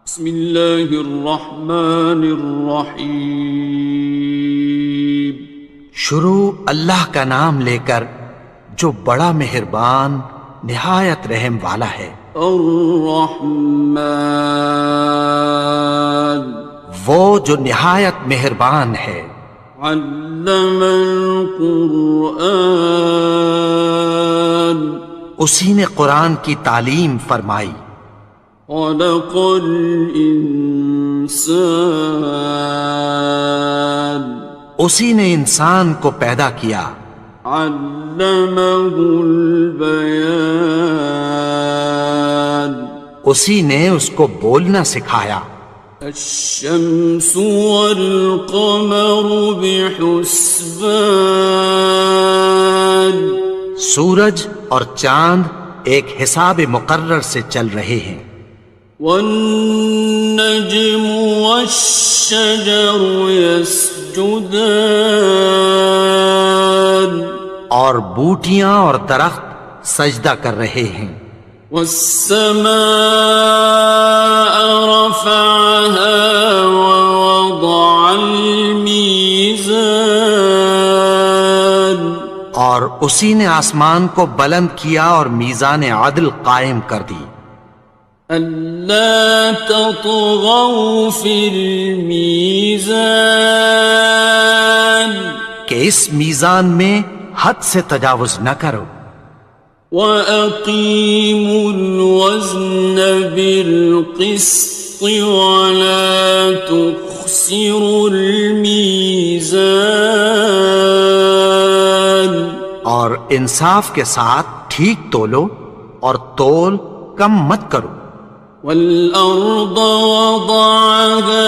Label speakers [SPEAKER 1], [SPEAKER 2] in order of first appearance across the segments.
[SPEAKER 1] بسم اللہ الرحمن الرحیم۔
[SPEAKER 2] شروع اللہ کا نام لے کر جو بڑا مہربان نہایت رحم والا ہے۔
[SPEAKER 1] الرحمن،
[SPEAKER 2] وہ جو نہایت مہربان ہے۔
[SPEAKER 1] علم القرآن،
[SPEAKER 2] اسی نے قرآن کی تعلیم فرمائی۔
[SPEAKER 1] خلق الانسان،
[SPEAKER 2] اسی نے انسان کو پیدا کیا۔
[SPEAKER 1] علمہ البیان،
[SPEAKER 2] اسی نے اس کو بولنا سکھایا۔
[SPEAKER 1] الشمس والقمر بحسبان،
[SPEAKER 2] سورج اور چاند ایک حساب مقرر سے چل رہے ہیں۔
[SPEAKER 1] والنجم والشجر يسجدان،
[SPEAKER 2] اور بوٹیاں اور درخت سجدہ کر رہے ہیں۔
[SPEAKER 1] والسماء رفعها ووضع الميزان،
[SPEAKER 2] اور اسی نے آسمان کو بلند کیا اور میزان عدل قائم کر دی۔
[SPEAKER 1] ألا تطغوا في الميزان،
[SPEAKER 2] کہ اس میزان میں حد سے تجاوز نہ کرو۔
[SPEAKER 1] وَأَقِيمُوا الْوَزْنَ بِالْقِسْطِ وَلَا تُخْسِرُوا الْمِيزَانَ،
[SPEAKER 2] اور انصاف کے ساتھ ٹھیک تولو اور تول کم مت کرو۔
[SPEAKER 1] وَالْأَرْضَ وَضَعَهَا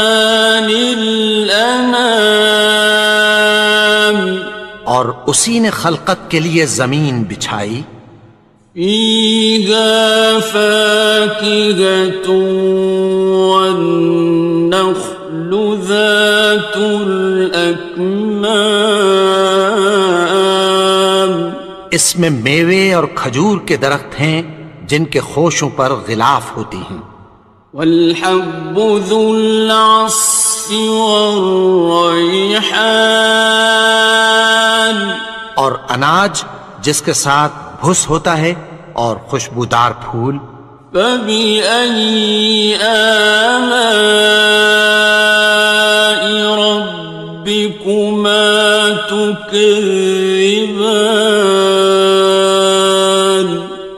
[SPEAKER 1] لِلْأَنَامِ،
[SPEAKER 2] اور اسی نے خلقت کے لیے زمین بچھائی۔
[SPEAKER 1] فِيهَا فَاكِهَةٌ وَالنَّخْلُ ذَاتُ الْأَكْمَامِ،
[SPEAKER 2] اس میں میوے اور کھجور کے درخت ہیں جن کے خوشوں پر غلاف ہوتی ہیں۔
[SPEAKER 1] وَالْحَبُّ ذُو الْعَصْفِ وَالرَّيْحَانِ،
[SPEAKER 2] اور اناج جس کے ساتھ بھس ہوتا ہے اور خوشبودار پھول۔
[SPEAKER 1] فَبِأَيِّ آلَاءِ رَبِّكُمَا تُكَذِّبَانِ،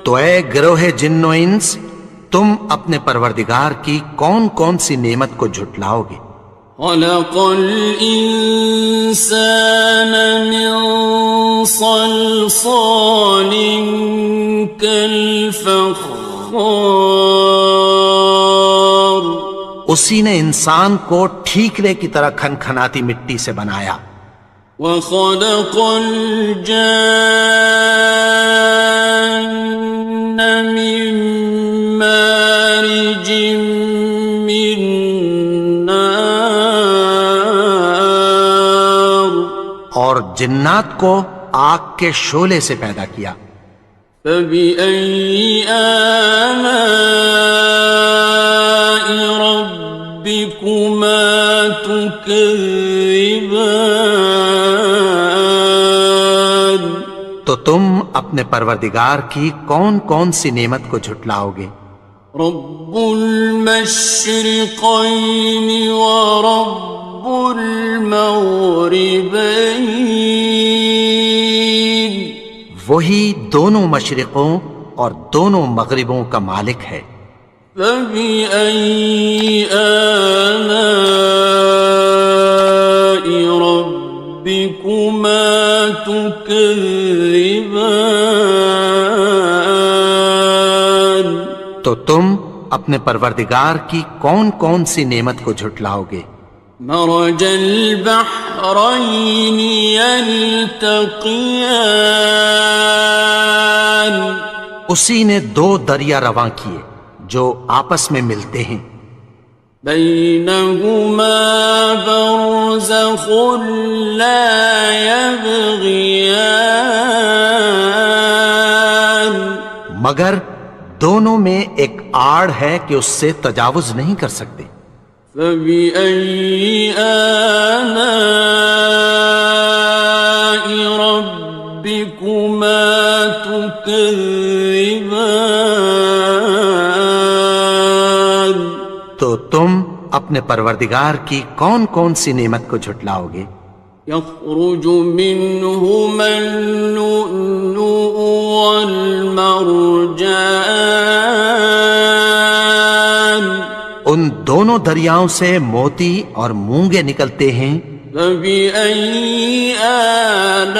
[SPEAKER 2] تو اے گروہ جن و انس، تم اپنے پروردگار کی کون کون سی نعمت کو جھٹلاؤ گے؟
[SPEAKER 1] خَلَقَ الْإِنسَانَ مِنْ صَلْصَالٍ كَالْفَخَّارِ،
[SPEAKER 2] اسی نے انسان کو ٹھیکرے کی طرح کھنکھناتی مٹی سے بنایا۔
[SPEAKER 1] وَخَلَقَ الْجَانَّ مِن مَّارِجٍ مِّن نَّارٍ،
[SPEAKER 2] اور جنات کو آگ کے شعلے سے پیدا کیا۔
[SPEAKER 1] فَبِأَيِّ آلَاءِ رَبِّكُمَا تُكَذِّبَانِ،
[SPEAKER 2] تو تم اپنے پروردگار کی کون کون سی نعمت کو جھٹلاؤ گے؟
[SPEAKER 1] رب المشرقین ورب المغربین،
[SPEAKER 2] وہی دونوں مشرقوں اور دونوں مغربوں کا مالک ہے۔
[SPEAKER 1] فَبِأَيِّ آلَاءِ رَبِّكُمَا تُكَذِّبَانِ،
[SPEAKER 2] تو تم اپنے پروردگار کی کون کون سی نعمت کو جھٹلاؤ گے؟
[SPEAKER 1] مرج البحرین یلتقیان،
[SPEAKER 2] اسی نے دو دریا رواں کیے جو آپس میں ملتے ہیں۔
[SPEAKER 1] بینہما برزخ لا یبغیان،
[SPEAKER 2] مگر دونوں میں ایک آڑ ہے کہ اس سے تجاوز نہیں کر سکتے۔
[SPEAKER 1] فبأي آلاء ربكما تكذبان؟
[SPEAKER 2] تو تم اپنے پروردگار کی کون کون سی نعمت کو جھٹلاؤ گے؟
[SPEAKER 1] يخرج منهما اللؤلؤ والمرجان
[SPEAKER 2] ان دونوں دریاؤں سے موتی اور مونگے نکلتے ہیں۔
[SPEAKER 1] فبأي آلاء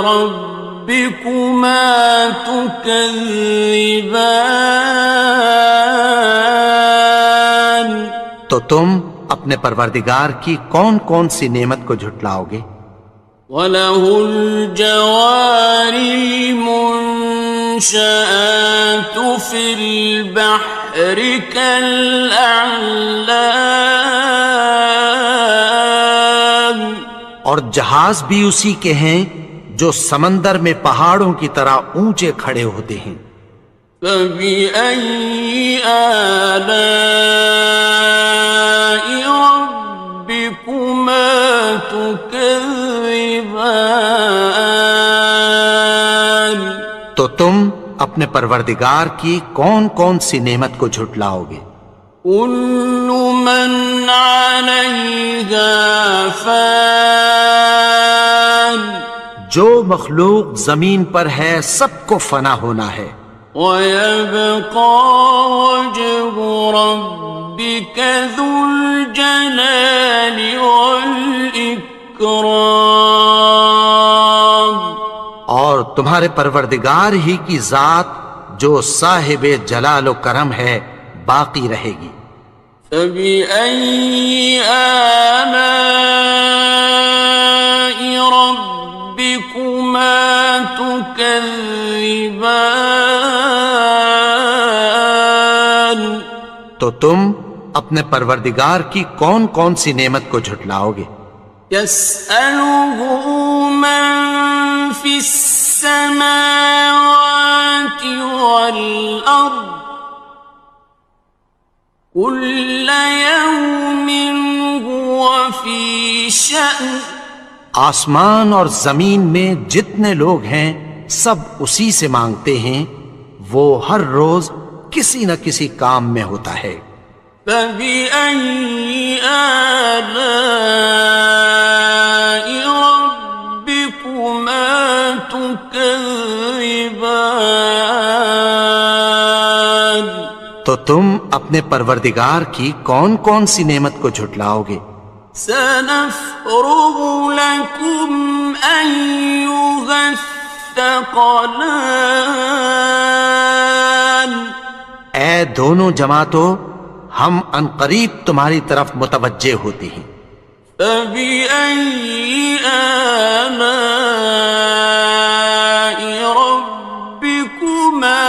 [SPEAKER 1] ربكما تكذبان؟
[SPEAKER 2] تو تم اپنے پروردگار کی کون کون سی نعمت کو جھٹلاؤ گے؟
[SPEAKER 1] وَلَهُ الْجَوَارِ الْمُنشَآتُ فِي الْبَحْرِ كَالْأَعْلَامِ،
[SPEAKER 2] اور جہاز بھی اسی کے ہیں جو سمندر میں پہاڑوں کی طرح اونچے کھڑے ہوتے ہیں۔
[SPEAKER 1] فَبِأَيِّ آلَاءِ رَبِّكُمَا تُكَذِّبَانِ؟
[SPEAKER 2] تو تم اپنے پروردگار کی کون کون سی نعمت کو جھٹلاؤ گے؟
[SPEAKER 1] كُلُّ مَنْ عَلَيْهَا فَانٍ،
[SPEAKER 2] جو مخلوق زمین پر ہے سب کو فنا ہونا ہے۔
[SPEAKER 1] وَيَبْقَى وَجْهُ رَبِّكَ ذُو الْجَلَالِ وَالْإِكْرَامِ،
[SPEAKER 2] اور تمہارے پروردگار ہی کی ذات جو صاحب جلال و کرم ہے باقی رہے گی۔
[SPEAKER 1] فَبِأَيِّ آلَاءِ رَبِّكُمَا تُكَذِّبَانِ؟
[SPEAKER 2] تو تم اپنے پروردگار کی کون کون سی نعمت کو جھٹلاؤ گے؟
[SPEAKER 1] يَسْأَلُهُ مَن فِي السَّمَاوَاتِ وَالْأَرْضِ كُلَّ يَوْمٍ هُوَ فِي شَأْنٍ،
[SPEAKER 2] آسمان اور زمین میں جتنے لوگ ہیں سب اسی سے مانگتے ہیں، وہ ہر روز کسی نہ کسی کام میں ہوتا ہے۔
[SPEAKER 1] فَبِأَيِّ آلَاءِ رَبِّكُمَا تُكَذِّبَانِ؟
[SPEAKER 2] تو تم اپنے پروردگار کی کون کون سی نعمت کو جھٹلاؤ گے؟
[SPEAKER 1] سَنَفْرُغُ لَكُمْ أَيُّهَ الثَّقَلَانِ؟
[SPEAKER 2] اے دونوں جماعتوں، ہم عنقریب تمہاری طرف متوجہ ہوتے ہیں۔
[SPEAKER 1] فَبِأَيِّ آلَاءِ رَبِّكُمَا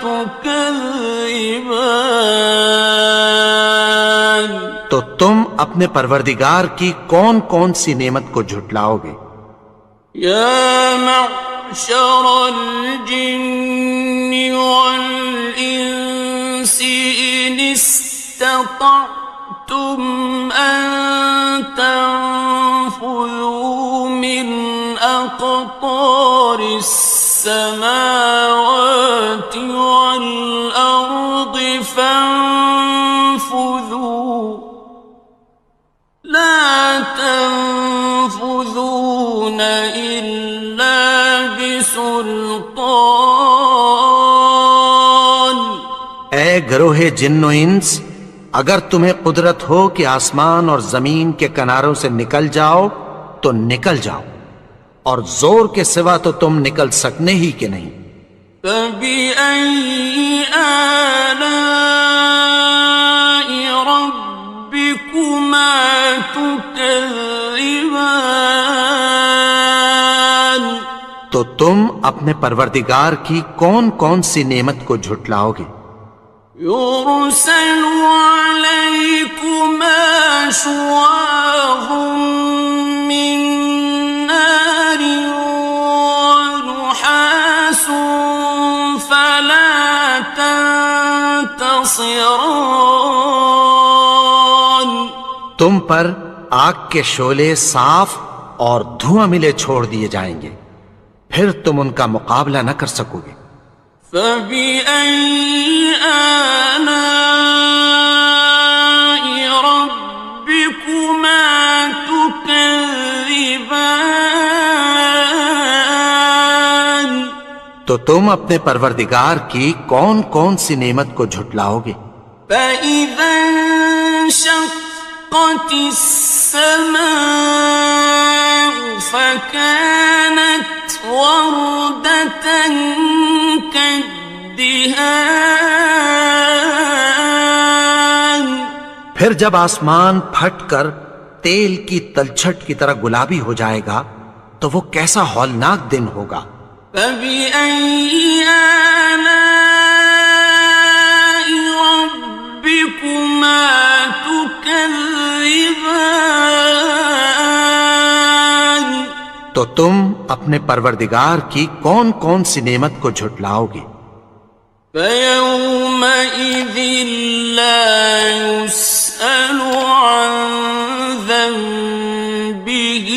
[SPEAKER 1] تُكَذِّبَانِ؟
[SPEAKER 2] تو تم اپنے پروردگار کی کون کون سی نعمت کو جھٹلاؤ گے؟
[SPEAKER 1] يَا مَعْشَرَ الْجِنِّ وَالْإِنسِ إِنِ اسْتَطَعْتُمْ أَن تَنفُذُوا مِنْ أَقْطَارِ السَّمَاوَاتِ وَالْأَرْضِ فَانفُذُوا لَا تَنفُذُونَ إِلَّا بِسُلْطَانٍ۔
[SPEAKER 2] اے گروہ جن و انس، اگر تمہیں قدرت ہو کہ آسمان اور زمین کے کناروں سے نکل جاؤ تو نکل جاؤ، اور زور کے سوا تو تم نکل سکنے ہی کہ نہیں۔
[SPEAKER 1] فَبِأَيِّ آلَاءِ رَبِّكُمَا تُكَذِّبَانِ؟
[SPEAKER 2] تو تم اپنے پروردگار کی کون کون سی نعمت کو جھٹلاؤ گے؟
[SPEAKER 1] يُرْسَلُ عَلَيْكُمَا شُوَاظٌ مِّن نَّارٍ وَنُحَاسٌ ينتصران.
[SPEAKER 2] تم پر آگ کے شعلے صاف اور دھواں ملے چھوڑ دیے جائیں گے، پھر تم ان کا مقابلہ نہ کر سکو گے۔
[SPEAKER 1] فبأي آلاء ربكما تكذبان.
[SPEAKER 2] تو تم اپنے پروردگار کی کون کون سی نعمت کو جھٹلاؤ گے؟
[SPEAKER 1] فإذا انشقت السماء فكانت وردة كالدهان.
[SPEAKER 2] پھر جب آسمان پھٹ کر تیل کی تلچھٹ کی طرح گلابی ہو جائے گا تو وہ کیسا ہولناک دن ہوگا۔
[SPEAKER 1] فبأي آلاء ربكما تكذبان.
[SPEAKER 2] تو تم اپنے پروردگار کی کون کون سی نعمت کو جھٹلاؤ گے؟
[SPEAKER 1] فيومئذ لا يسأل عن ذنبه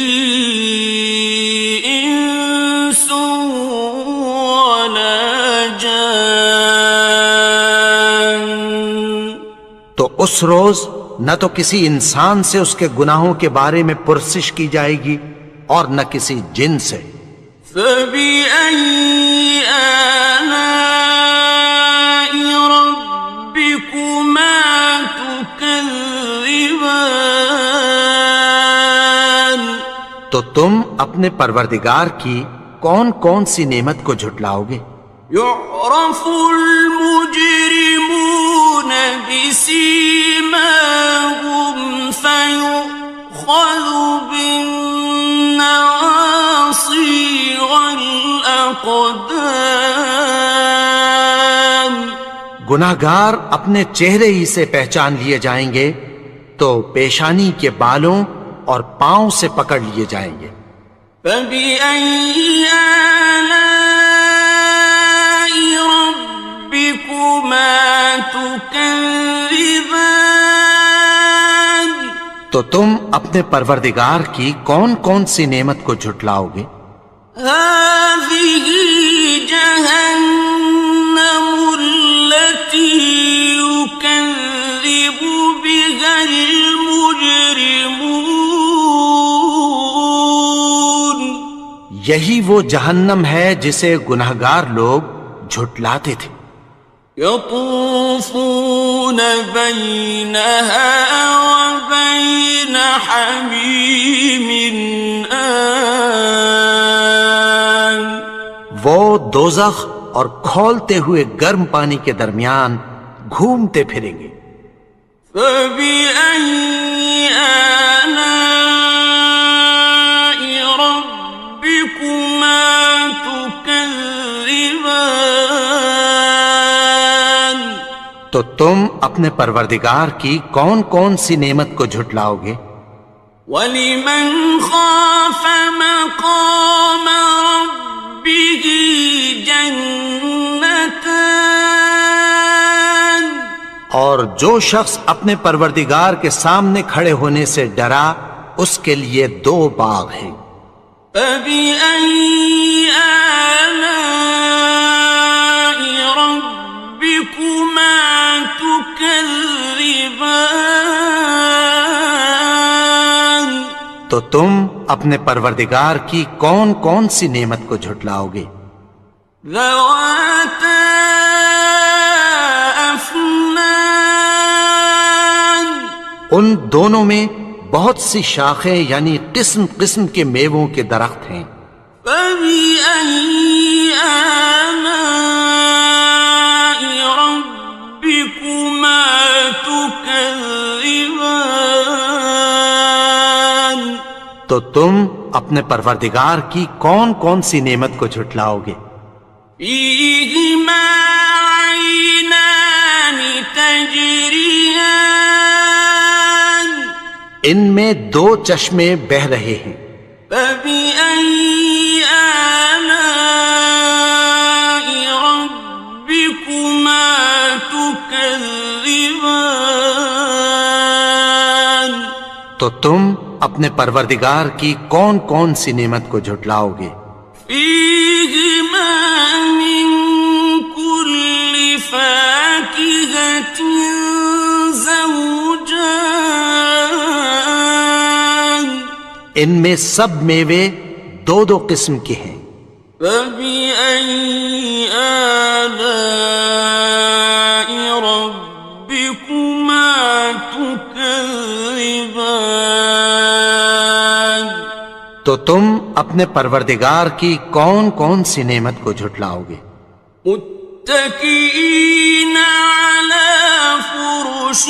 [SPEAKER 1] إنس ولا جان.
[SPEAKER 2] تو اس روز نہ تو کسی انسان سے اس کے گناہوں کے بارے میں پرسش کی جائے گی اور نہ کسی جن سے۔
[SPEAKER 1] فبأي آلاء ربكما تكذبان.
[SPEAKER 2] تو تم اپنے پروردگار کی کون کون سی نعمت کو جھٹلاؤ گے؟
[SPEAKER 1] يعرف المجرمون بسيماهم فيؤخذ بالنواصي والأقدام.
[SPEAKER 2] گناہگار اپنے چہرے ہی سے پہچان لیے جائیں گے تو پیشانی کے بالوں اور پاؤں سے پکڑ لیے جائیں گے۔
[SPEAKER 1] فبأي آلاء ربكما تكذبان.
[SPEAKER 2] تو تم اپنے پروردگار کی کون کون سی نعمت کو جھٹلاؤ گے؟
[SPEAKER 1] هذه جهنم التي يكذب بها المجرمون.
[SPEAKER 2] یہی وہ جہنم ہے جسے گناہگار لوگ جھٹلاتے تھے۔
[SPEAKER 1] يطوفون بينها وبين حميم آن.
[SPEAKER 2] وہ دوزخ اور کھولتے ہوئے گرم پانی کے درمیان گھومتے پھریں گے۔
[SPEAKER 1] فبأي آلاء ربكما تكذبان.
[SPEAKER 2] تو تم اپنے پروردگار کی کون کون سی نعمت کو جھٹلاؤ گے؟
[SPEAKER 1] وَلِمَنْ خَافَ مَقَامَ رَبِّهِ جَنَّتَانِ.
[SPEAKER 2] اور جو شخص اپنے پروردگار کے سامنے کھڑے ہونے سے ڈرا اس کے لیے دو باغ ہیں۔
[SPEAKER 1] فَبِأَيِّ آلَاءِ رَبِّكُمَا تُكَذِّبَانِ.
[SPEAKER 2] تو تم اپنے پروردگار کی کون کون سی نعمت کو جھٹلاؤ گے؟
[SPEAKER 1] ذَوَاتَا أَفْنَانٍ.
[SPEAKER 2] ان دونوں میں بہت سی شاخیں یعنی قسم قسم کے میووں کے درخت ہیں۔
[SPEAKER 1] فَبِأَيِّ آلَاءِ رَبِّكُمَا تُكَذِّبَانِ.
[SPEAKER 2] تو تم اپنے پروردگار کی کون کون سی نعمت کو جھٹلاؤ گے؟
[SPEAKER 1] فِيهِمَا عَيْنَانِ تَجْرِيَانِ.
[SPEAKER 2] ان میں دو چشمے بہہ رہے ہیں۔
[SPEAKER 1] فَبِأَيِّ آلَاءِ رَبِّكُمَا تُكَذِّبَانِ.
[SPEAKER 2] تو تم اپنے پروردگار کی کون کون سی نعمت کو جھٹلاؤ گے؟
[SPEAKER 1] فیہما من کل فاکہۃ زوجان،
[SPEAKER 2] ان میں سب میوے دو دو قسم کے ہیں۔
[SPEAKER 1] فبأي آلاء ربكما تكذبان،
[SPEAKER 2] تو تم اپنے پروردگار کی کون کون سی نعمت کو جھٹلاؤ گے؟
[SPEAKER 1] متكئين على فرش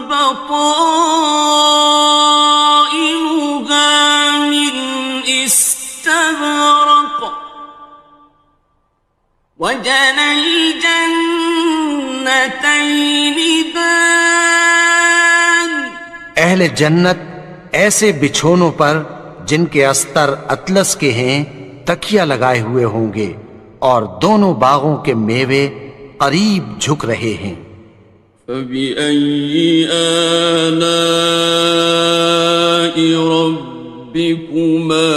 [SPEAKER 1] بطائنها من استبرق، وجنى الجنتين دان،
[SPEAKER 2] اہل جنت ایسے بچھونوں پر جن کے استر اطلس کے ہیں تکیہ لگائے ہوئے ہوں گے، اور دونوں باغوں کے میوے قریب جھک رہے ہیں۔
[SPEAKER 1] فبأي آلاء ربكما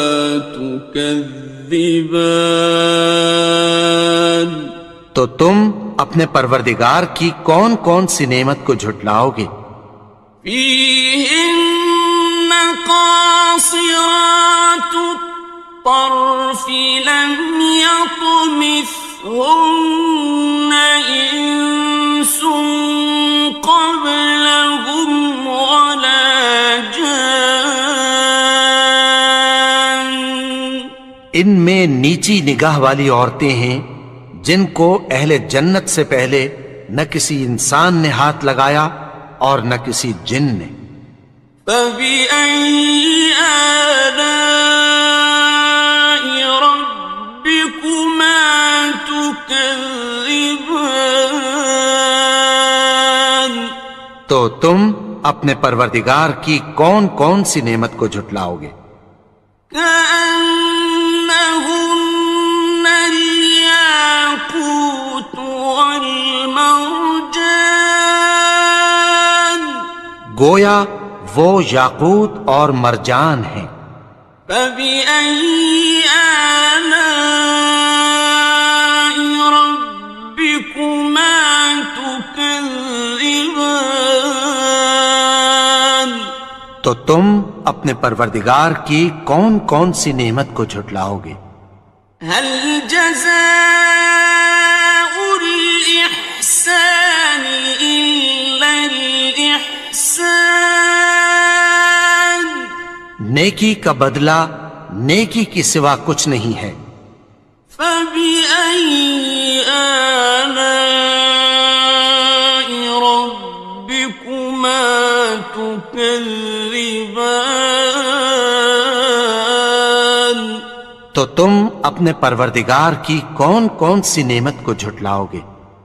[SPEAKER 1] تكذبان،
[SPEAKER 2] تو تم اپنے پروردگار کی کون کون سی نعمت کو جھٹلاؤ گے؟
[SPEAKER 1] فيهن قاصرات الطرف لم يطمثهن إنس قبلهم ولا جان،
[SPEAKER 2] ان میں نیچی نگاہ والی عورتیں ہیں جن کو اہل جنت سے پہلے نہ کسی انسان نے ہاتھ لگایا اور نہ کسی جن نے۔
[SPEAKER 1] فبأي آلاء ربكما تكذبان،
[SPEAKER 2] تو تم اپنے پروردگار کی کون کون سی نعمت کو جھٹلاؤ گے؟
[SPEAKER 1] كأنهن الياقوت والمرجان،
[SPEAKER 2] گویا وہ یاقوت اور مرجان ہیں۔
[SPEAKER 1] فبأي آلاء ربكما تكذبان،
[SPEAKER 2] تو تم اپنے پروردگار کی کون کون سی نعمت کو جھٹلاؤ گے؟
[SPEAKER 1] هل جزاء الإحسان إلا الإحسان،
[SPEAKER 2] نیکی کا بدلہ نیکی کی سوا کچھ نہیں ہے۔
[SPEAKER 1] فبأي آلاء ربكما تكذبان،
[SPEAKER 2] تو تم اپنے پروردگار کی کون کون سی نعمت کو جھٹلاؤ گے؟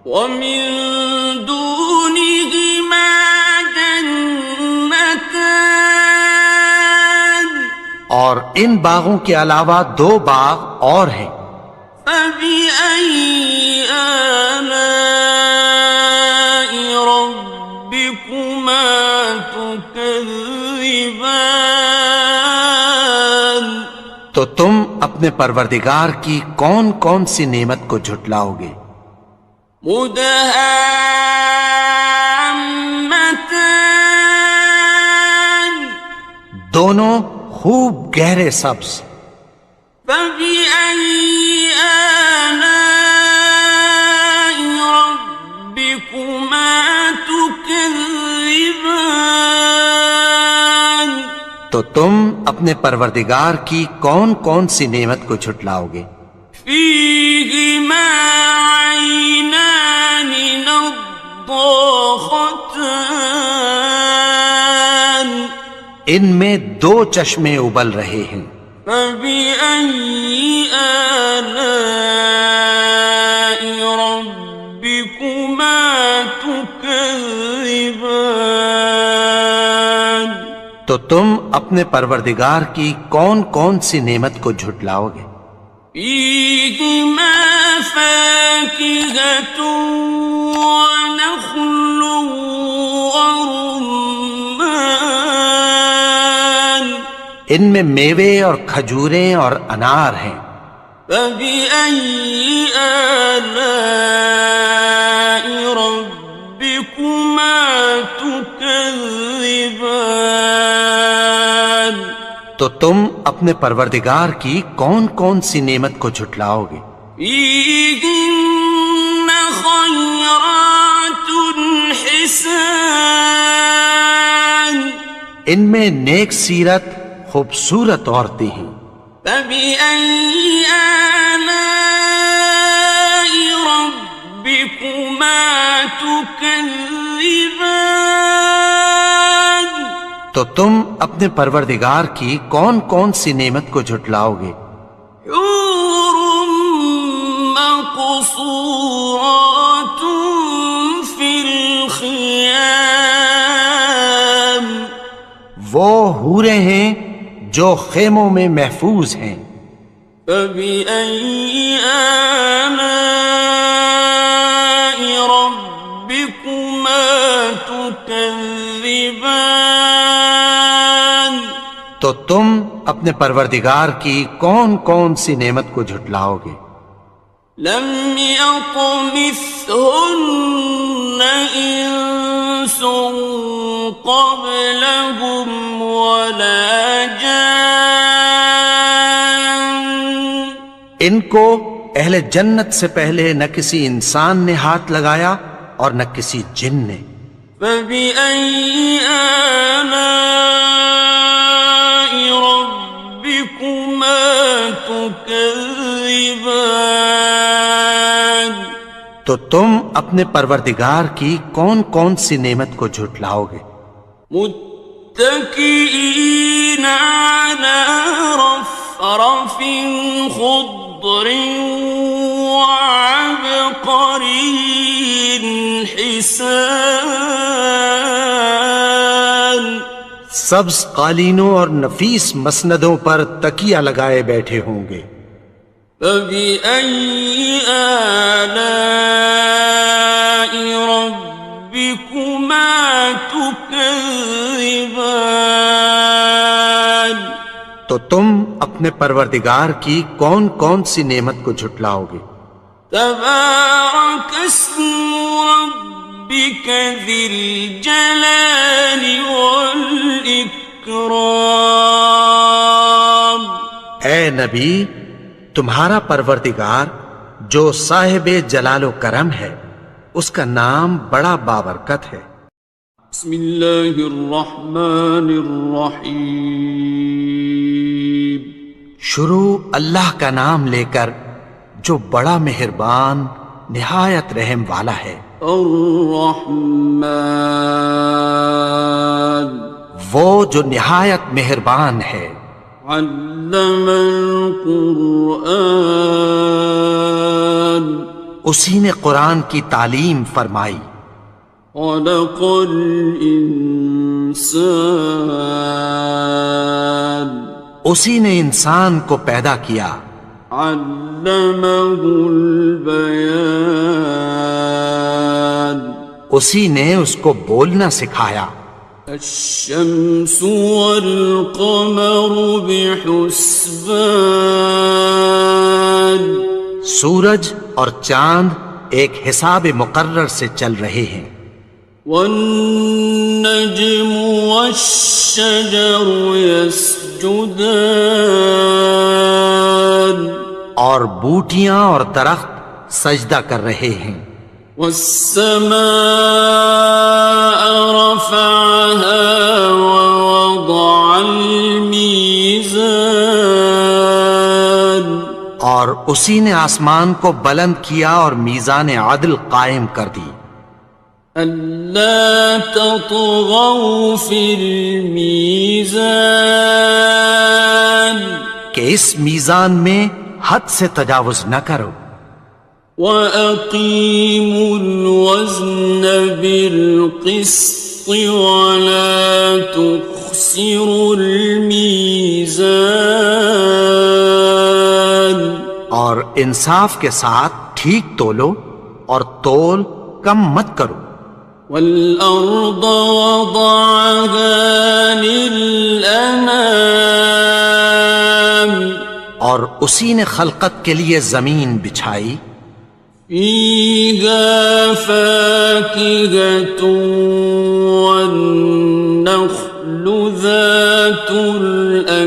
[SPEAKER 1] ومن دونهما جنتان،
[SPEAKER 2] اور ان باغوں کے علاوہ دو باغ اور ہیں۔
[SPEAKER 1] فبأي آلاء ربكما تكذبان،
[SPEAKER 2] تو تم اپنے پروردگار کی کون کون سی نعمت کو جھٹلاؤ گے؟
[SPEAKER 1] مدهامتان،
[SPEAKER 2] دونوں خوب گہرے سبز۔
[SPEAKER 1] فبأي آلاء ربكما تكذبان،
[SPEAKER 2] تو تم اپنے پروردگار کی کون کون سی نعمت کو جھٹلاؤ گے؟
[SPEAKER 1] فيهما عينان نضاختان،
[SPEAKER 2] ان میں دو چشمے ابل رہے ہیں۔
[SPEAKER 1] فبأي آلاء ربكما تكذبان،
[SPEAKER 2] تو تم اپنے پروردگار کی کون کون سی نعمت کو جھٹلاؤ گے؟
[SPEAKER 1] فيهما فاكهة ونخل ورمان،
[SPEAKER 2] ان میں میوے اور کھجوریں اور انار ہیں۔
[SPEAKER 1] فبأي آلاء ربكما تكذبان؟
[SPEAKER 2] تو تم اپنے پروردگار کی کون کون سی نعمت کو جھٹلاؤ گے؟
[SPEAKER 1] فيهن خيرات حسان،
[SPEAKER 2] ان میں نیک سیرت خوبصورت عورتیں ہیں۔
[SPEAKER 1] فبأي آلاء ربكما تكذبان؟
[SPEAKER 2] تو تم اپنے پروردگار کی کون کون سی نعمت کو جھٹلاؤ گے؟
[SPEAKER 1] حور مقصورات في الخيام،
[SPEAKER 2] وہ حوریں ہیں جو خیموں میں محفوظ ہیں۔
[SPEAKER 1] فبأي آلاء ربكما تكذبان؟
[SPEAKER 2] تو تم اپنے پروردگار کی کون کون سی نعمت کو جھٹلاؤ گے؟
[SPEAKER 1] لم يطمثهن إنس قبلهم ولا جان،
[SPEAKER 2] ان کو اہل جنت سے پہلے نہ کسی انسان نے ہاتھ لگایا اور نہ کسی جن نے۔
[SPEAKER 1] فبأي آلاء ربكما تكذبان؟
[SPEAKER 2] تو تم اپنے پروردگار کی کون کون سی نعمت کو جھٹلاؤ گے؟
[SPEAKER 1] متكئين على رفرف خضر وعبقري حسان،
[SPEAKER 2] سبز قالینوں اور نفیس مسندوں پر تکیہ لگائے بیٹھے ہوں گے۔
[SPEAKER 1] فبأي آلاء ربكما تكذبان؟
[SPEAKER 2] تو تم اپنے پروردگار کی کون کون سی نعمت کو جھٹلاؤ گے؟
[SPEAKER 1] تبارك اسم ربك ذي الجلال والإكرام۔
[SPEAKER 2] اے نبی، تمہارا پروردگار جو صاحب جلال و کرم ہے، اس کا نام بڑا بابرکت ہے۔
[SPEAKER 1] بسم اللہ الرحمن الرحیم،
[SPEAKER 2] شروع اللہ کا نام لے کر جو بڑا مہربان نہایت رحم والا ہے۔
[SPEAKER 1] الرحمن،
[SPEAKER 2] وہ جو نہایت مہربان ہے۔
[SPEAKER 1] علم القرآن،
[SPEAKER 2] اسی نے قرآن کی تعلیم فرمائی۔
[SPEAKER 1] خلق الانسان،
[SPEAKER 2] اسی نے انسان کو پیدا کیا۔
[SPEAKER 1] علمہ البیان،
[SPEAKER 2] اسی نے اس کو بولنا سکھایا۔
[SPEAKER 1] الشمس والقمر بحسبان،
[SPEAKER 2] سورج اور چاند ایک حساب مقرر سے چل رہے ہیں۔
[SPEAKER 1] والنجم والشجر يسجدان،
[SPEAKER 2] اور بوٹیاں اور درخت سجدہ کر رہے ہیں۔
[SPEAKER 1] والسماء رفعها ووضع الميزان،
[SPEAKER 2] اور اسی نے آسمان کو بلند کیا اور میزان عدل قائم کر دی۔
[SPEAKER 1] ألا تطغوا في الميزان،
[SPEAKER 2] کہ اس میزان میں حد سے تجاوز نہ کرو۔
[SPEAKER 1] وَأَقِيمُوا الْوَزْنَ بِالْقِسْطِ وَلَا تُخْسِرُوا الْمِيزَانَ،
[SPEAKER 2] اور انصاف کے ساتھ ٹھیک تولو اور تول کم مت کرو۔
[SPEAKER 1] وَالْأَرْضَ وَضَعَهَا لِلْأَنَامِ،
[SPEAKER 2] اور اسی نے خلقت کے لیے زمین بچھائی،
[SPEAKER 1] فيها فاكهة والنخل ذات الأكمام،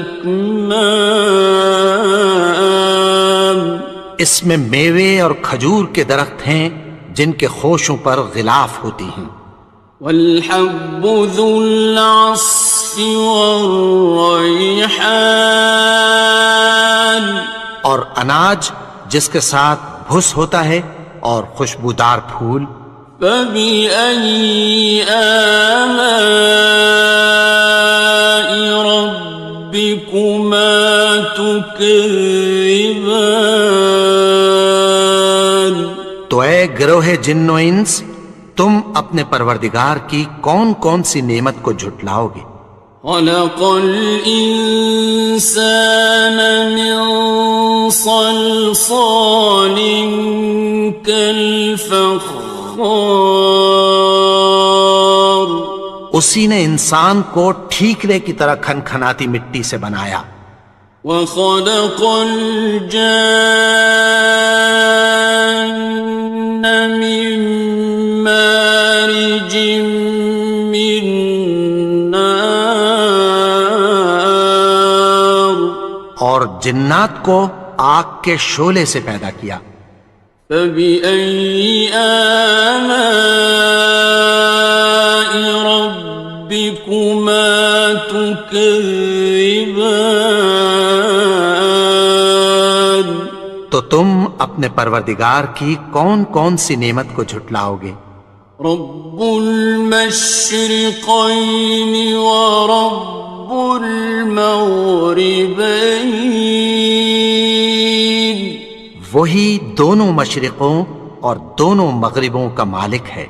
[SPEAKER 2] اس میں میوے اور کھجور کے درخت ہیں جن کے خوشوں پر غلاف ہوتی ہیں،
[SPEAKER 1] والحب ذو العصف والریحان،
[SPEAKER 2] اور اناج جس کے ساتھ بھس ہوتا ہے اور خوشبودار پھول،
[SPEAKER 1] فبأي آلاء ربكما تكذبان،
[SPEAKER 2] تو اے گروہ جن و انس، تم اپنے پروردگار کی کون کون سی نعمت کو جھٹلاؤ گے؟
[SPEAKER 1] خلق الإنسان من صلصال كالفخار،
[SPEAKER 2] اسی نے انسان کو ٹھیکرے کی طرح کھنکھناتی مٹی سے بنایا،
[SPEAKER 1] وخلق الجان من مارج من نار،
[SPEAKER 2] اور جنات کو آگ کے شعلے سے پیدا کیا،
[SPEAKER 1] فبأي آلاء ربكما تكذبان،
[SPEAKER 2] تو تم اپنے پروردگار کی کون کون سی نعمت کو جھٹلاؤ گے؟
[SPEAKER 1] رب المشرقين ورب المغربين،
[SPEAKER 2] وہی دونوں مشرقوں اور دونوں مغربوں کا مالک ہے،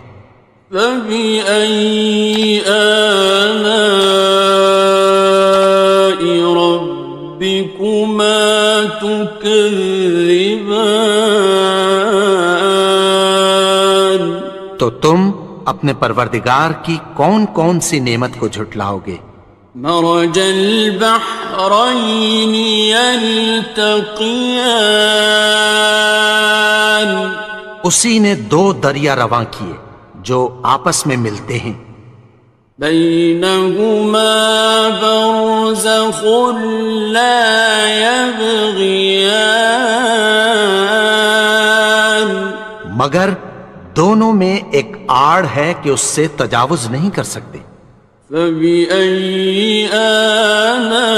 [SPEAKER 1] فبأي آلاء ربكما تكذبان،
[SPEAKER 2] تو تم اپنے پروردگار کی کون کون سی نعمت کو جھٹلاؤ گے؟
[SPEAKER 1] مرج البحرين يلتقيان،
[SPEAKER 2] اسی نے دو دریا رواں کیے جو آپس میں ملتے ہیں،
[SPEAKER 1] بينهما برزخ لا يبغيان،
[SPEAKER 2] مگر دونوں میں ایک آڑ ہے کہ اس سے تجاوز نہیں کر سکتے،
[SPEAKER 1] فبأي آلاء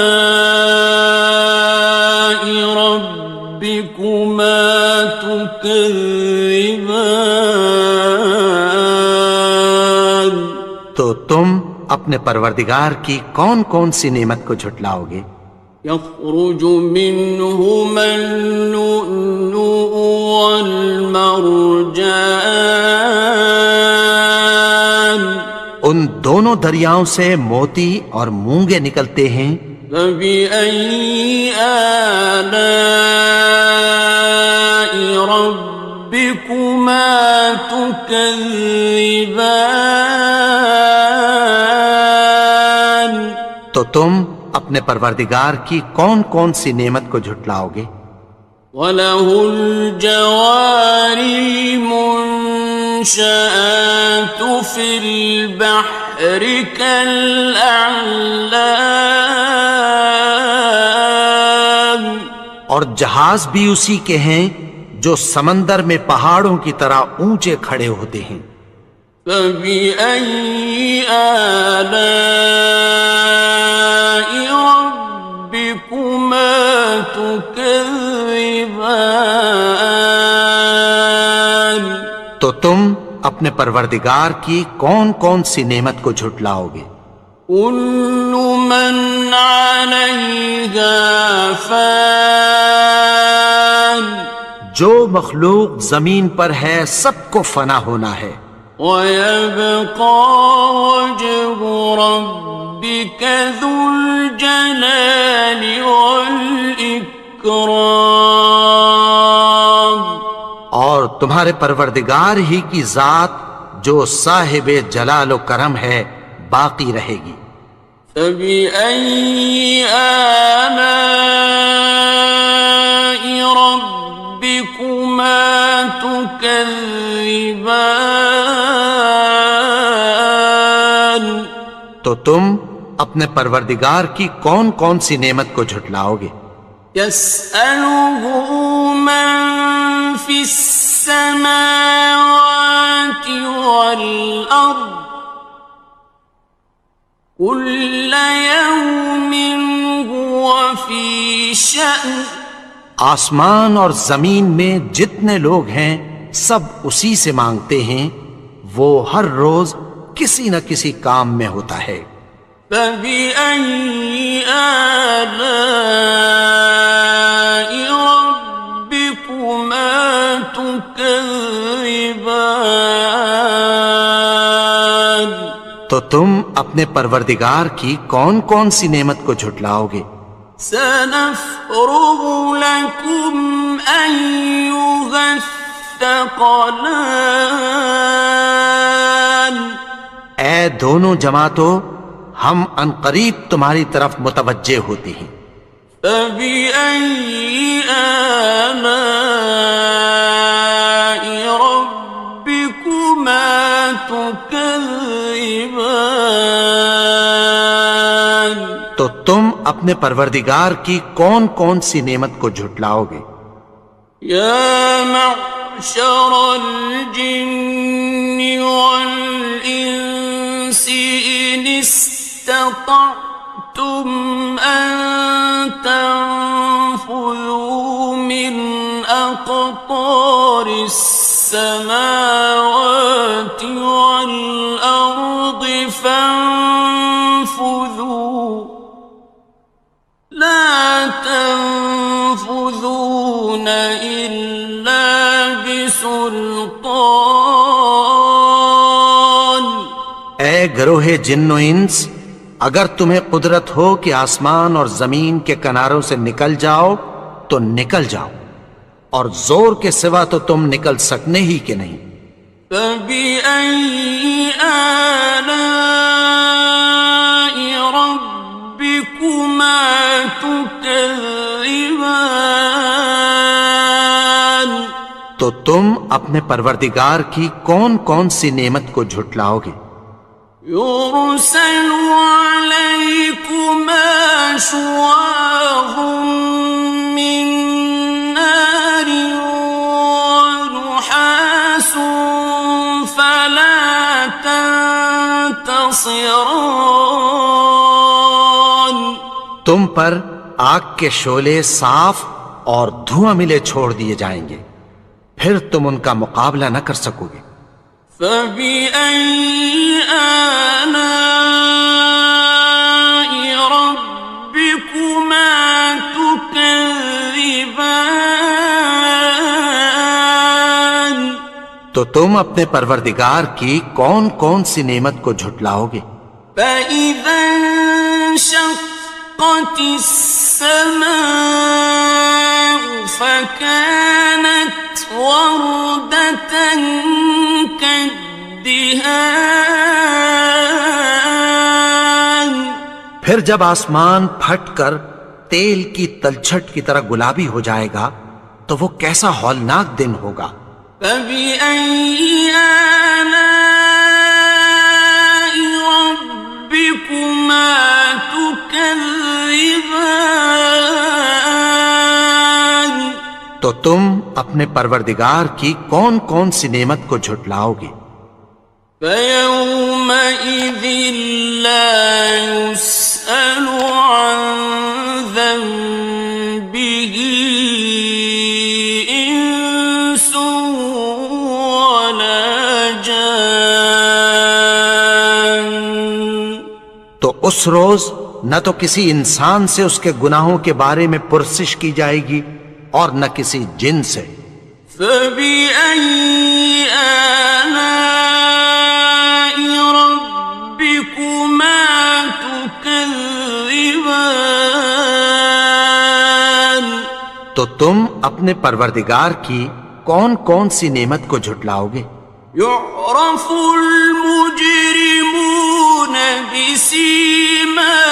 [SPEAKER 1] ربكما تكذبان،
[SPEAKER 2] تو تم اپنے پروردگار کی کون کون سی نعمت کو جھٹلاؤ گے؟
[SPEAKER 1] يخرج منهما اللؤلؤ والمرجان،
[SPEAKER 2] ان دونوں دریاؤں سے موتی اور مونگے نکلتے ہیں،
[SPEAKER 1] فبأي آلاء ربكما تكذبان،
[SPEAKER 2] تو تم اپنے پروردگار کی کون کون سی نعمت کو جھٹلاؤ گے؟
[SPEAKER 1] وَلَهُ الْجَوَارِ الْمُنشَآتُ فِي الْبَحْرِ كَالْأَعْلَامِ،
[SPEAKER 2] اور جہاز بھی اسی کے ہیں جو سمندر میں پہاڑوں کی طرح اونچے کھڑے ہوتے ہیں،
[SPEAKER 1] فَبِأَيِّ آلَاءِ رَبِّكُمَا تُكَذِّبَانِ،
[SPEAKER 2] تو تم اپنے پروردگار کی کون کون سی نعمت کو جھٹلاؤ گے؟
[SPEAKER 1] كُلُّ مَنْ عَلَيْهَا فَانٍ،
[SPEAKER 2] جو مخلوق زمین پر ہے سب کو فنا ہونا ہے،
[SPEAKER 1] وَيَبْقَى وَجْهُ رَبِّكَ ذُو الْجَلَالِ وَالْإِكْرَامِ،
[SPEAKER 2] اور تمہارے پروردگار ہی کی ذات جو صاحب جلال و کرم ہے باقی رہے گی،
[SPEAKER 1] فبأي آلاء ربكما تكذبان؟
[SPEAKER 2] تو تم اپنے پروردگار کی کون کون سی نعمت کو جھٹلاؤ گے؟
[SPEAKER 1] يسأله من في السماوات والأرض كل يوم هو في شأن.
[SPEAKER 2] آسمان اور زمین میں جتنے لوگ ہیں سب اسی سے مانگتے ہیں، وہ ہر روز کسی نہ کسی کام میں ہوتا ہے۔
[SPEAKER 1] فبأي آلاء ربكما تكذبان؟
[SPEAKER 2] تو تم اپنے پروردگار کی کون کون سی نعمت کو جھٹلاؤ گے؟
[SPEAKER 1] سنفرغ لكم أيها الثقلان.
[SPEAKER 2] اے دونوں جماعتوں، ہم عنقریب تمہاری طرف متوجہ ہوتے ہیں۔
[SPEAKER 1] فبأي آلاء ربكما تكذبان؟
[SPEAKER 2] تو تم اپنے پروردگار کی کون کون سی نعمت کو جھٹلاؤ گے؟
[SPEAKER 1] یا معشر الجن والانس ان استطعتم ان تنفذوا من اقطار السماوات والارض فانفذوا لا تنفذون إلا بسلطان.
[SPEAKER 2] اے گروہ جن و انس، اگر تمہیں قدرت ہو کہ آسمان اور زمین کے کناروں سے نکل جاؤ تو نکل جاؤ، اور زور کے سوا تو تم نکل سکنے ہی کہ نہیں۔
[SPEAKER 1] فبأي آلاء ربكما تكذبان؟
[SPEAKER 2] تو تم اپنے پروردگار کی کون کون سی نعمت کو جھٹلاؤ گے؟
[SPEAKER 1] يرسل عليكما شواظ من نار ونحاس فلا تنتصران.
[SPEAKER 2] تم پر آگ کے شعلے صاف اور دھواں ملے چھوڑ دیے جائیں گے، پھر تم ان کا مقابلہ نہ کر سکو گے۔
[SPEAKER 1] فبأي آلاء ربكما تكذبان؟
[SPEAKER 2] تو تم اپنے پروردگار کی کون کون سی نعمت کو جھٹلاؤ گے؟
[SPEAKER 1] فإذا انشقت السماء فكانت وردة كالدهان.
[SPEAKER 2] پھر جب آسمان پھٹ کر تیل کی تلچھٹ کی طرح گلابی ہو جائے گا تو وہ کیسا ہولناک دن ہوگا۔
[SPEAKER 1] فبأي آلاء ربكما تكذبان؟
[SPEAKER 2] تو تم اپنے پروردگار کی کون کون سی نعمت کو جھٹلاؤ گے؟
[SPEAKER 1] فيومئذ لا يسأل عن ذنبه إنس ولا جان.
[SPEAKER 2] تو اس روز نہ تو کسی انسان سے اس کے گناہوں کے بارے میں پرسش کی جائے گی اور نہ کسی جن سے۔
[SPEAKER 1] فبأي آلاء ربكما تكذبان؟
[SPEAKER 2] تو تم اپنے پروردگار کی کون کون سی نعمت کو جھٹلاؤ گے؟
[SPEAKER 1] يعرف المجرمون بسيماهم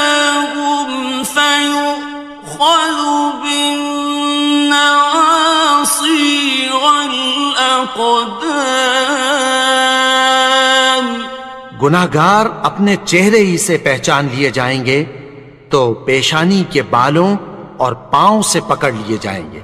[SPEAKER 2] گناہگار اپنے چہرے ہی سے پہچان لیے جائیں گے تو پیشانی کے بالوں اور پاؤں سے پکڑ لیے جائیں گے۔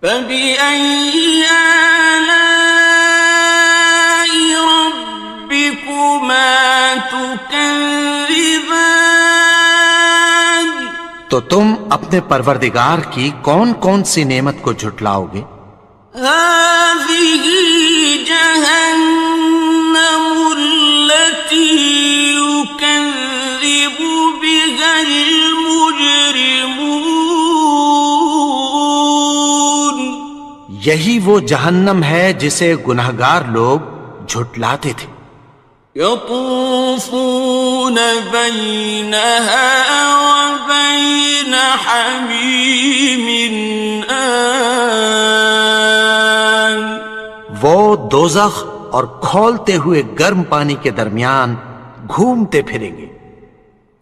[SPEAKER 1] فَبِأَيِّ آلَاءِ رَبِّكُمَا تُكَذِّبَانِ؟
[SPEAKER 2] تو تم اپنے پروردگار کی کون کون سی نعمت کو جھٹلاؤ گے؟
[SPEAKER 1] هَٰذِهِ جَهَنَّمُ الَّتِي يُكَذِّبُ بِهَا الْمُجْرِمُونَ۔
[SPEAKER 2] یہی وہ جہنم ہے جسے گناہگار لوگ جھٹلاتے تھے۔
[SPEAKER 1] يَطُوفُونَ بَيْنَهَا وَبَيْنَ حَمِيمٍ آنٍ۔
[SPEAKER 2] وہ دوزخ اور کھولتے ہوئے گرم پانی کے درمیان گھومتے پھریں گے۔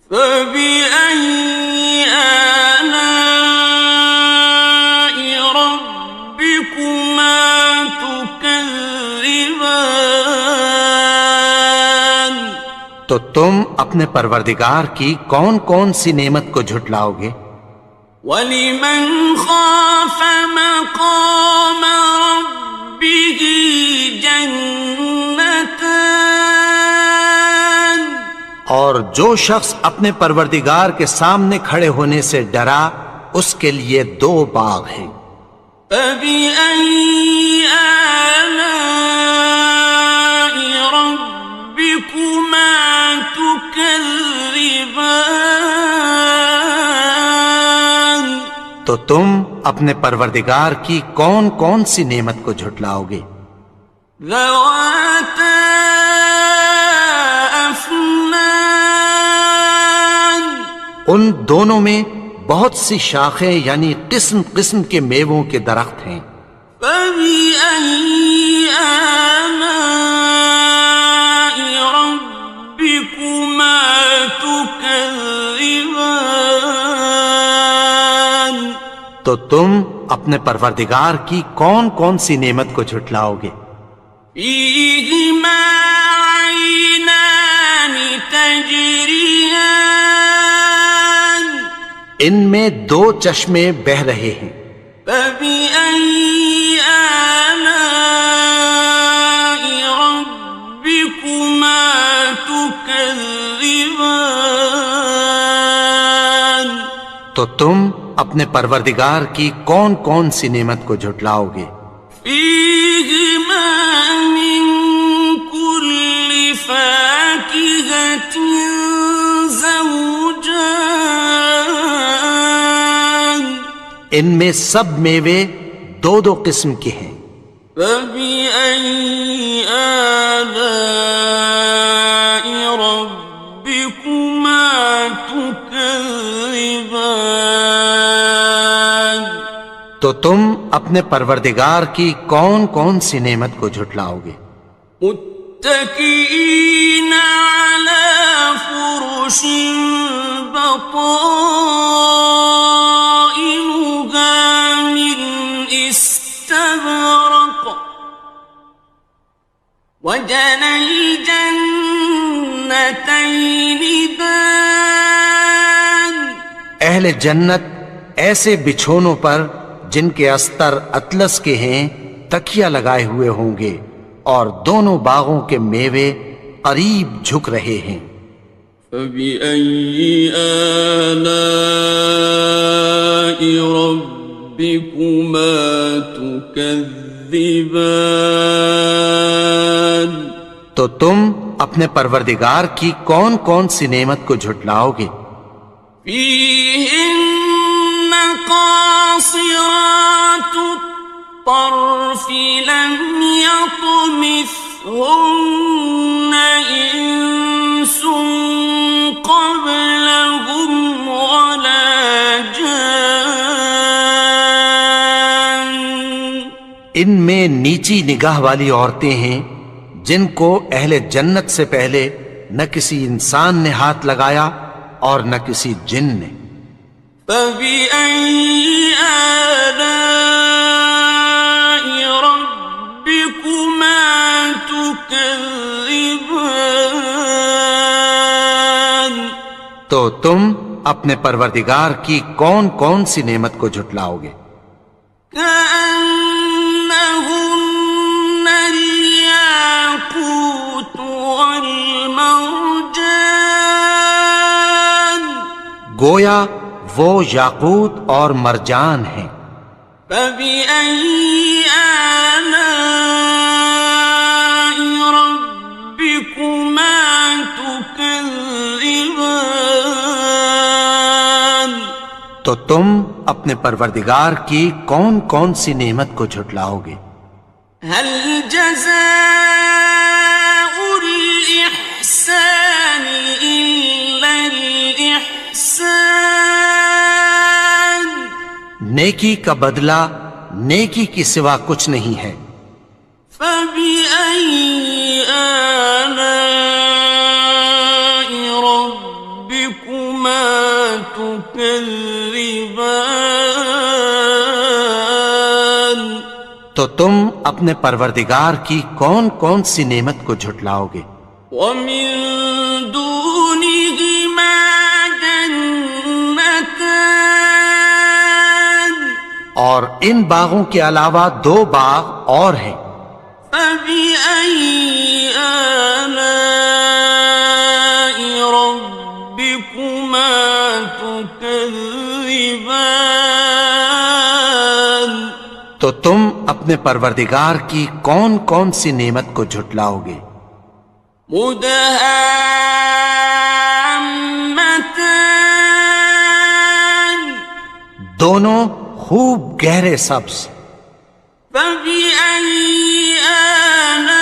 [SPEAKER 1] فَبِأَيِّ آلَاءِ رَبِّكُمَا تُكَذِّبَانِ؟
[SPEAKER 2] تو تم اپنے پروردگار کی کون کون سی نعمت کو جھٹلاؤ گے؟
[SPEAKER 1] وَلِمَنْ خَافَ مَقَامَ رَبِّهِ جَنَّتَانِ؟
[SPEAKER 2] اور جو شخص اپنے پروردگار کے سامنے کھڑے ہونے سے ڈرا اس کے لیے 2 باغ ہیں۔
[SPEAKER 1] فَبِأَيِّ آلَاءِ رَبِّكُمَا تُكَذِّبَانِ؟
[SPEAKER 2] تو تم اپنے پروردگار کی کون کون سی نعمت کو جھٹلاؤ گے؟
[SPEAKER 1] ذَوَاتَا أَفْنَانٍ۔
[SPEAKER 2] ان دونوں میں بہت سی شاخیں یعنی قسم قسم کے میووں کے درخت ہیں۔
[SPEAKER 1] فَبِأَيِّ آلَاءِ رَبِّكُمَا تُكَذِّبَانِ؟
[SPEAKER 2] تو تم اپنے پروردگار کی کون کون سی نعمت کو جھٹلاؤ گے؟
[SPEAKER 1] فِيهِمَا عَيْنَانِ تَجْرِيَانِ۔
[SPEAKER 2] ان میں 2 چشمے بہہ رہے ہیں۔
[SPEAKER 1] فَبِأَيِّ آلَاءِ رَبِّكُمَا تُكَذِّبَانِ؟
[SPEAKER 2] تو تم اپنے پروردگار کی کون کون سی نعمت کو جھٹلاؤ گے؟
[SPEAKER 1] فِيهِمَا مِن كُلِّ فَاكِهَةٍ زَوْجَانِ۔
[SPEAKER 2] ان میں سب میوے 2 قسم کے ہیں۔
[SPEAKER 1] فَبِأَيِّ آلَاءِ رَبِّكُمَا تُكَذِّبَانِ؟
[SPEAKER 2] تو تم اپنے پروردگار کی کون کون سی نعمت کو جھٹلاؤ گے؟
[SPEAKER 1] متكئين على فرش بطائنها من استبرق وجنى الجنتين دان۔
[SPEAKER 2] اہل جنت ایسے بچھونوں پر جن کے استر اطلس کے ہیں تکیہ لگائے ہوئے ہوں گے اور دونوں باغوں کے میوے قریب جھک رہے ہیں۔
[SPEAKER 1] فَبِأَيِّ آلَاءِ رَبِّكُمَا تُكَذِّبَانِ؟
[SPEAKER 2] تو تم اپنے پروردگار کی کون کون سی نعمت کو جھٹلاؤ گے؟
[SPEAKER 1] فِيهِنَّ قَاصِرَاتُ الطَّرْفِ لَمْ يَطْمِثْهُنَّ إِنسٌ قَبْلَهُمْ وَلَا جَانٌّ۔
[SPEAKER 2] ان میں نیچی نگاہ والی عورتیں ہیں جن کو اہل جنت سے پہلے نہ کسی انسان نے ہاتھ لگایا اور نہ کسی جن نے۔
[SPEAKER 1] فَبِأَيِّ آلَاءِ رَبِّكُمَا تُكَذِّبَانِ؟
[SPEAKER 2] تو تم اپنے پروردگار کی کون کون سی نعمت کو جھٹلاؤ گے؟
[SPEAKER 1] كأنهن الياقوت والمرجان
[SPEAKER 2] گویا وہ یاقوت اور مرجان ہیں۔
[SPEAKER 1] فبأي آلاء ربكما تكذبان
[SPEAKER 2] تو تم اپنے پروردگار کی کون کون سی نعمت کو جھٹلاؤ گے؟
[SPEAKER 1] هل جزاء الإحسان إلا الإحسان
[SPEAKER 2] نیکی کا بدلہ نیکی کی سوا کچھ نہیں ہے۔
[SPEAKER 1] فبأي آلاء ربكما تكذبان
[SPEAKER 2] تو تم اپنے پروردگار کی کون کون سی نعمت کو جھٹلاؤ گے؟
[SPEAKER 1] ومن دونهما جنتان
[SPEAKER 2] اور ان باغوں کے علاوہ دو باغ اور ہیں۔
[SPEAKER 1] فبأي آلاء ربكما تكذبان
[SPEAKER 2] تو تم اپنے پروردگار کی کون کون سی نعمت کو جھٹلاؤ گے؟
[SPEAKER 1] مدهامتان
[SPEAKER 2] دونوں خوب گہرے سبز۔
[SPEAKER 1] فبأي آلاء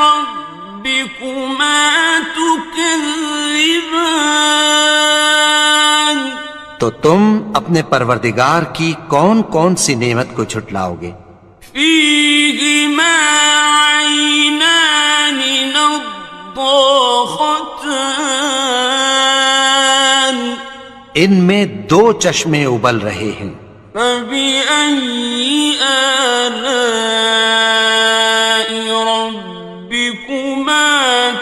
[SPEAKER 1] ربكما تكذبان
[SPEAKER 2] تو تم اپنے پروردگار کی کون کون سی نعمت کو جھٹلاؤ گے؟
[SPEAKER 1] فيهما عينان نضاختان
[SPEAKER 2] ان میں دو چشمے ابل رہے ہیں۔
[SPEAKER 1] فبأي آلاء ربكما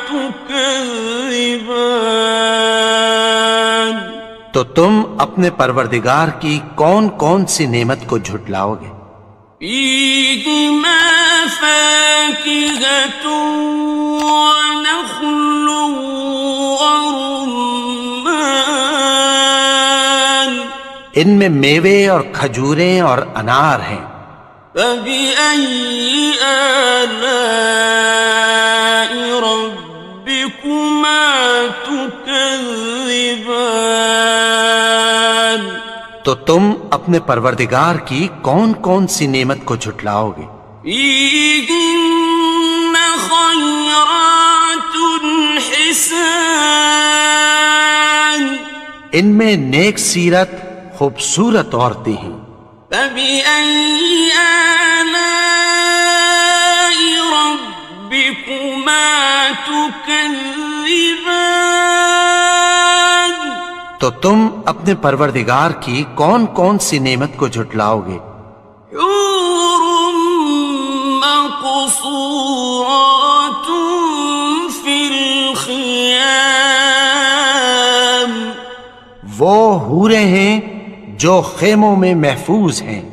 [SPEAKER 1] تكذبان
[SPEAKER 2] تو تم اپنے پروردگار کی کون کون سی نعمت کو جھٹلاؤ گے؟
[SPEAKER 1] فيهما فاكهة ونخل ورمان
[SPEAKER 2] ان میں میوے اور کھجوریں اور انار ہیں۔
[SPEAKER 1] فبأي آلاء ربكما تكذبان
[SPEAKER 2] تو تم اپنے پروردگار کی کون کون سی نعمت کو جھٹلاؤ گے؟
[SPEAKER 1] فيهن خيرات حسان
[SPEAKER 2] ان میں نیک سیرت خوبصورت عورتیں ہیں۔
[SPEAKER 1] فبأي آلاء ربكما تكذبان
[SPEAKER 2] تو تم اپنے پروردگار کی کون کون سی نعمت کو جھٹلاؤ گے؟
[SPEAKER 1] حور مقصورات في الخيام
[SPEAKER 2] وہ حوریں ہیں جو خیموں میں محفوظ ہیں۔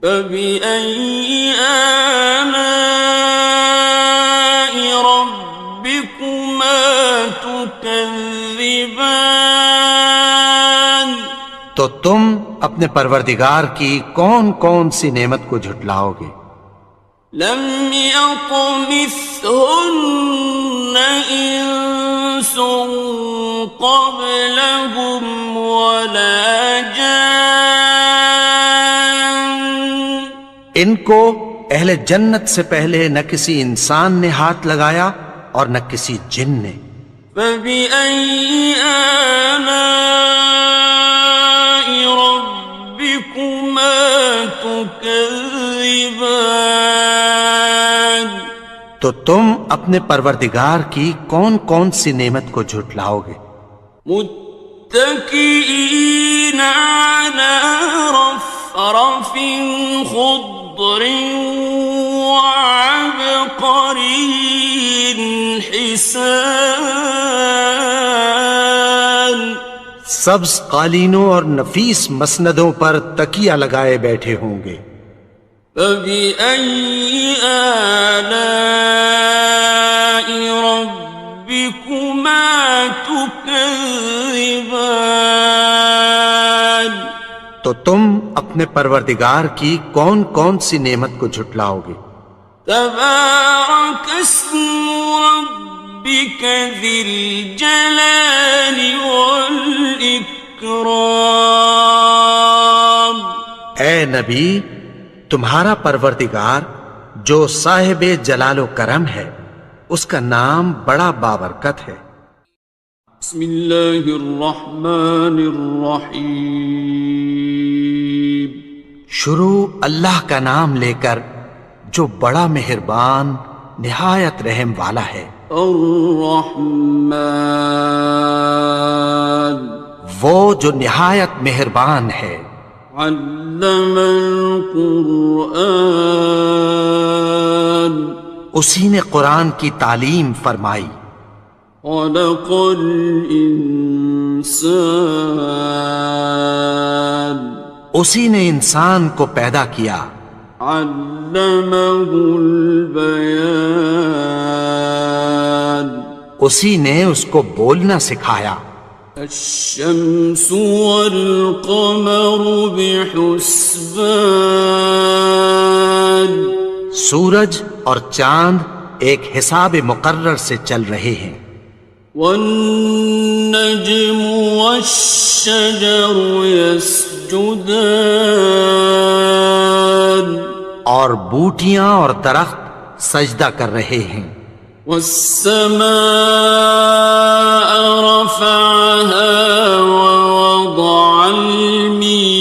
[SPEAKER 1] فبأي آلاء ربكما تكذبان
[SPEAKER 2] تو تم اپنے پروردگار کی کون کون سی نعمت کو جھٹلاؤ گے؟
[SPEAKER 1] لم يطمثهن إنس قبلهم ولا جان
[SPEAKER 2] ان کو اہل جنت سے پہلے نہ کسی انسان نے ہاتھ لگایا اور نہ کسی جن نے۔
[SPEAKER 1] فبأي آلاء ربكما تكذبان
[SPEAKER 2] تو تم اپنے پروردگار کی کون کون سی نعمت کو جھٹلاؤ گے؟
[SPEAKER 1] متكئين على رفرف خضر وعبقري حسان
[SPEAKER 2] سبز قالینوں اور نفیس مسندوں پر تکیہ لگائے بیٹھے ہوں گے.
[SPEAKER 1] فَبِأَيِّ آلَاءِ رَبِّكُمَا تُكَذِّبَانِ.
[SPEAKER 2] تو تم اپنے پروردگار کی کون کون سی نعمت کو جھٹلاؤ گے؟
[SPEAKER 1] تبارک اسم ربک ذی الجلال والاکرام.
[SPEAKER 2] اے نبی، تمہارا پروردگار جو صاحب جلال و کرم ہے، اس کا نام بڑا بابرکت ہے.
[SPEAKER 1] بسم اللہ الرحمن الرحیم.
[SPEAKER 2] شروع اللہ کا نام لے کر جو بڑا مہربان نہایت رحم والا ہے.
[SPEAKER 1] الرحمن،
[SPEAKER 2] وہ جو نہایت مہربان ہے.
[SPEAKER 1] علم القرآن،
[SPEAKER 2] اسی نے قرآن کی تعلیم فرمائی.
[SPEAKER 1] خلق الانسان،
[SPEAKER 2] اسی نے انسان کو پیدا کیا.
[SPEAKER 1] علمہ البیان،
[SPEAKER 2] اسی نے اس کو بولنا سکھایا.
[SPEAKER 1] الشمس والقمر بحسبان،
[SPEAKER 2] سورج اور چاند ایک حساب مقرر سے چل رہے ہیں.
[SPEAKER 1] والنجم والشجر يسجدان،
[SPEAKER 2] اور بوٹیاں اور درخت سجدہ کر رہے ہیں.
[SPEAKER 1] والسماء رفعها ووضع الميزان،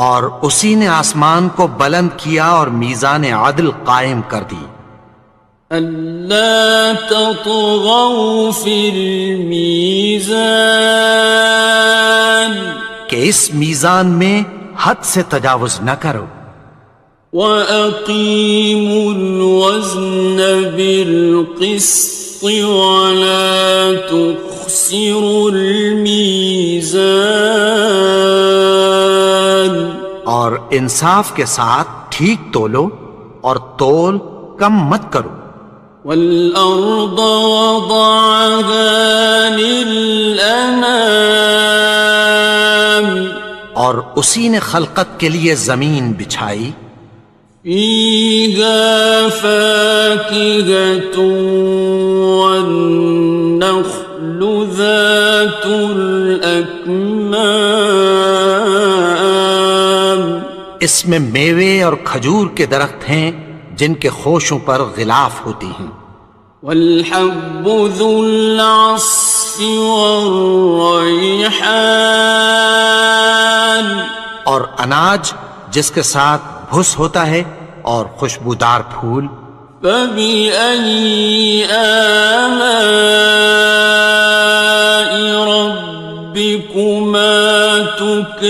[SPEAKER 2] اور اسی نے آسمان کو بلند کیا اور میزان عدل قائم کر دی.
[SPEAKER 1] ألا تطغوا في الميزان،
[SPEAKER 2] کہ اس میزان میں حد سے تجاوز نہ کرو.
[SPEAKER 1] وَأَقِيمُوا الْوَزْنَ بِالْقِسْطِ وَلَا تُخْسِرُوا الْمِيزَانَ،
[SPEAKER 2] اور انصاف کے ساتھ ٹھیک تولو اور تول کم مت کرو.
[SPEAKER 1] وَالْأَرْضَ وَضَعَهَا لِلْأَنَامِ،
[SPEAKER 2] اور اسی نے خلقت کے لیے زمین بچھائی.
[SPEAKER 1] فِيهَا فَاكِهَةٌ وَالنَّخْلُ ذَاتُ الْأَكْمَامِ،
[SPEAKER 2] اس میں میوے اور کھجور کے درخت ہیں جن کے خوشوں پر غلاف ہوتی ہیں.
[SPEAKER 1] وَالْحَبُّ ذُو الْعَصْفِ وَالرَّيْحَانِ،
[SPEAKER 2] اور اناج جس کے ساتھ بھس ہوتا ہے اور خوشبودار پھول.
[SPEAKER 1] فَبِأَيِّ آلَاءِ رَبِّكُمَا تُكَذِّبَانِ.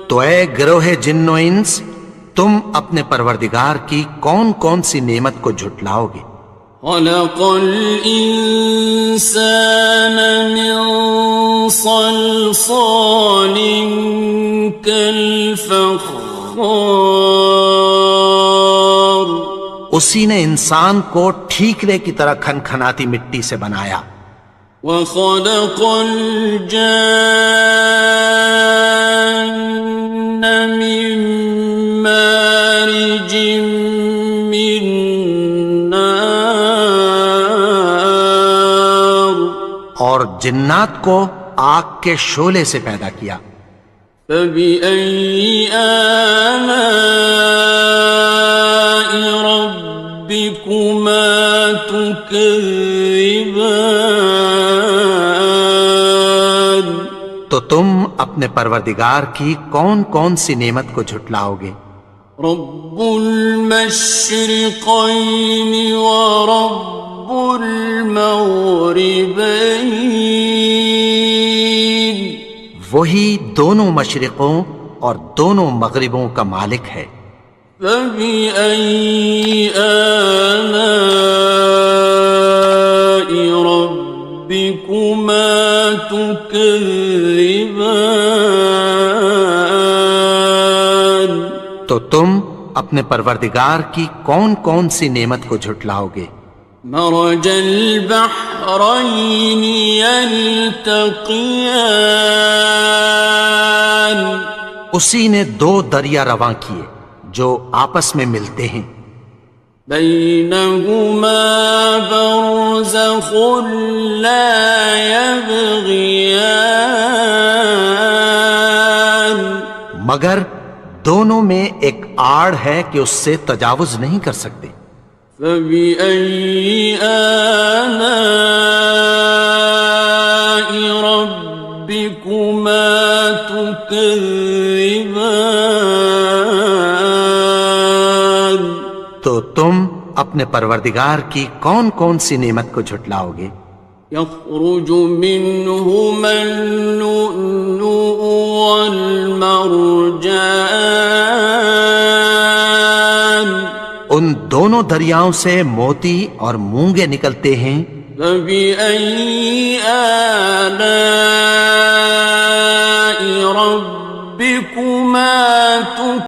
[SPEAKER 2] تو اے گروہ جن و انس، تم اپنے پروردگار کی کون کون سی نعمت کو جھٹلاؤ گے؟
[SPEAKER 1] خلق الإنسان من صلصال كالفخار،
[SPEAKER 2] اسی نے انسان کو ٹھیکرے کی طرح کھنکھناتی مٹی سے بنایا.
[SPEAKER 1] وخلق الجان من مارج من نار،
[SPEAKER 2] اور جنات کو آگ کے شعلے سے پیدا کیا.
[SPEAKER 1] فبأي آلاء ربكما تكذبان.
[SPEAKER 2] تو تم اپنے پروردگار کی کون کون سی نعمت کو جھٹلاؤ گے؟
[SPEAKER 1] رب المشرقين ورب المغربين،
[SPEAKER 2] وہی دونوں مشرقوں اور دونوں مغربوں کا مالک ہے.
[SPEAKER 1] فبأي آلاء ربكما تكذبان
[SPEAKER 2] تو تم اپنے پروردگار کی کون کون سی نعمت کو جھٹلاؤ گے؟
[SPEAKER 1] مرج البحرين يلتقيان
[SPEAKER 2] اسی نے دو دریا رواں کیے جو آپس میں ملتے ہیں،
[SPEAKER 1] بينهما برزخ لا يبغيان
[SPEAKER 2] مگر دونوں میں ایک آڑ ہے کہ اس سے تجاوز نہیں کر سکتے۔
[SPEAKER 1] فبأي آلاء ربكما تكذبان
[SPEAKER 2] تو تم اپنے پروردگار کی کون کون سی نعمت کو جھٹلاؤ گے؟
[SPEAKER 1] يخرج منهما اللؤلؤ والمرجان
[SPEAKER 2] ان دونوں دریاؤں سے موتی اور مونگے نکلتے ہیں۔
[SPEAKER 1] فبأي آلاء ربكما تكذبان